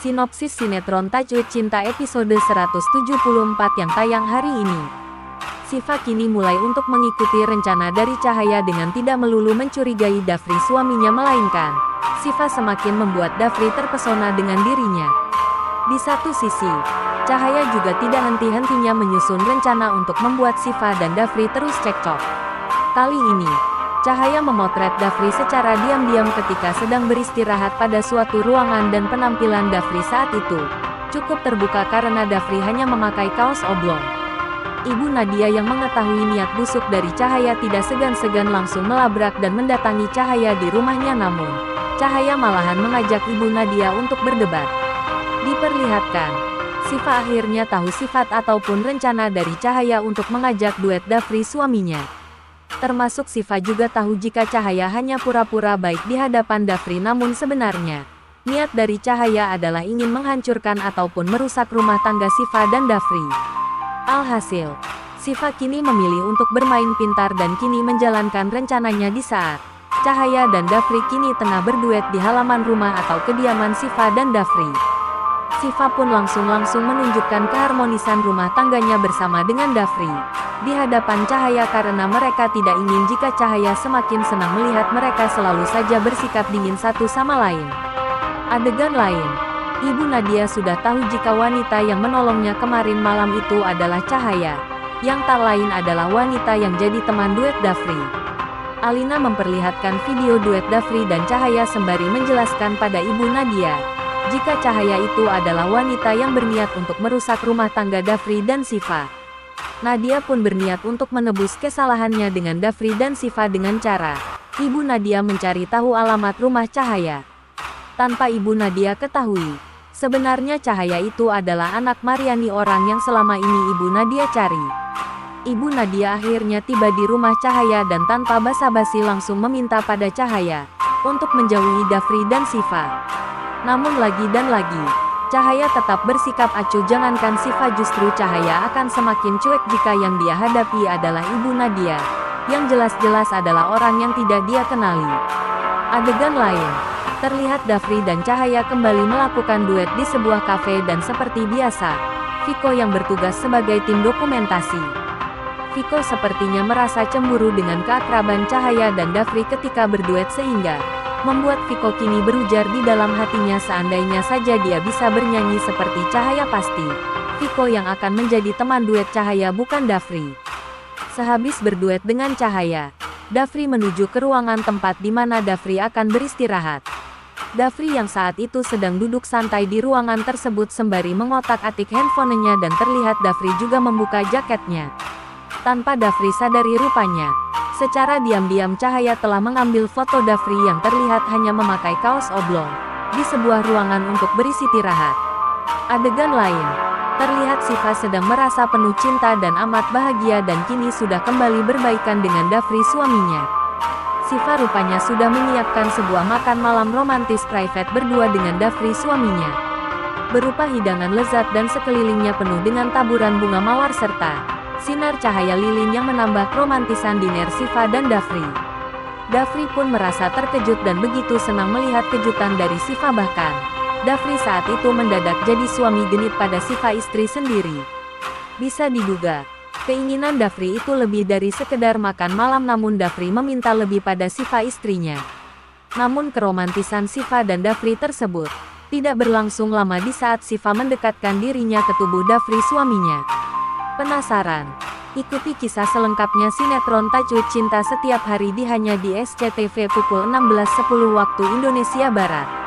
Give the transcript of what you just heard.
Sinopsis sinetron Tajwid Cinta episode 174 yang tayang hari ini. Siva kini mulai untuk mengikuti rencana dari Cahaya dengan tidak melulu mencurigai Dafri suaminya, melainkan Siva semakin membuat Dafri terpesona dengan dirinya. Di satu sisi, Cahaya juga tidak henti-hentinya menyusun rencana untuk membuat Siva dan Dafri terus cekcok. Kali ini, Cahaya memotret Dafri secara diam-diam ketika sedang beristirahat pada suatu ruangan, dan penampilan Dafri saat itu cukup terbuka karena Dafri hanya memakai kaos oblong. Ibu Nadia yang mengetahui niat busuk dari Cahaya tidak segan-segan langsung melabrak dan mendatangi Cahaya di rumahnya, namun Cahaya malahan mengajak Ibu Nadia untuk berdebat. Diperlihatkan, Siva akhirnya tahu sifat ataupun rencana dari Cahaya untuk mengajak duet Dafri suaminya. Termasuk Siva juga tahu jika Cahaya hanya pura-pura baik di hadapan Dafri, namun sebenarnya niat dari Cahaya adalah ingin menghancurkan ataupun merusak rumah tangga Siva dan Dafri. Alhasil, Siva kini memilih untuk bermain pintar dan kini menjalankan rencananya di saat Cahaya dan Dafri kini tengah berduet di halaman rumah atau kediaman Siva dan Dafri. Siva pun langsung menunjukkan keharmonisan rumah tangganya bersama dengan Dafri di hadapan Cahaya karena mereka tidak ingin jika Cahaya semakin senang melihat mereka selalu saja bersikap dingin satu sama lain. Adegan lain, Ibu Nadia sudah tahu jika wanita yang menolongnya kemarin malam itu adalah Cahaya, yang tak lain adalah wanita yang jadi teman duet Dafri. Alina memperlihatkan video duet Dafri dan Cahaya sembari menjelaskan pada Ibu Nadia jika Cahaya itu adalah wanita yang berniat untuk merusak rumah tangga Dafri dan Siva. Nadia pun berniat untuk menebus kesalahannya dengan Dafri dan Siva dengan cara Ibu Nadia mencari tahu alamat rumah Cahaya. Tanpa Ibu Nadia ketahui, sebenarnya Cahaya itu adalah anak Mariani, orang yang selama ini Ibu Nadia cari. Ibu Nadia akhirnya tiba di rumah Cahaya dan tanpa basa-basi langsung meminta pada Cahaya untuk menjauhi Dafri dan Siva. Namun lagi dan lagi, Cahaya tetap bersikap acuh. Jangankan Siva, justru Cahaya akan semakin cuek jika yang dia hadapi adalah Ibu Nadia, yang jelas-jelas adalah orang yang tidak dia kenali. Adegan lain, terlihat Dafri dan Cahaya kembali melakukan duet di sebuah kafe dan seperti biasa, Viko yang bertugas sebagai tim dokumentasi. Viko sepertinya merasa cemburu dengan keakraban Cahaya dan Dafri ketika berduet sehingga membuat Viko kini berujar di dalam hatinya, seandainya saja dia bisa bernyanyi seperti Cahaya, pasti Viko yang akan menjadi teman duet Cahaya, bukan Dafri. Sehabis berduet dengan Cahaya, Dafri menuju ke ruangan tempat di mana Dafri akan beristirahat. Dafri yang saat itu sedang duduk santai di ruangan tersebut sembari mengotak-atik handphonenya, dan terlihat Dafri juga membuka jaketnya. Tanpa Dafri sadari, rupanya secara diam-diam Cahaya telah mengambil foto Dafri yang terlihat hanya memakai kaos oblong di sebuah ruangan untuk beristirahat. Adegan lain, terlihat Siva sedang merasa penuh cinta dan amat bahagia dan kini sudah kembali berbaikan dengan Dafri suaminya. Siva rupanya sudah menyiapkan sebuah makan malam romantis private berdua dengan Dafri suaminya, berupa hidangan lezat dan sekelilingnya penuh dengan taburan bunga mawar serta sinar cahaya lilin yang menambah romantisan diner Siva dan Dafri. Dafri pun merasa terkejut dan begitu senang melihat kejutan dari Siva, bahkan Dafri saat itu mendadak jadi suami genit pada Siva, istri sendiri. Bisa diduga, keinginan Dafri itu lebih dari sekedar makan malam, namun Dafri meminta lebih pada Siva, istrinya. Namun keromantisan Siva dan Dafri tersebut tidak berlangsung lama di saat Siva mendekatkan dirinya ke tubuh Dafri suaminya. Penasaran? Ikuti kisah selengkapnya sinetron Tajwid Cinta setiap hari hanya di SCTV pukul 16.10 waktu Indonesia Barat.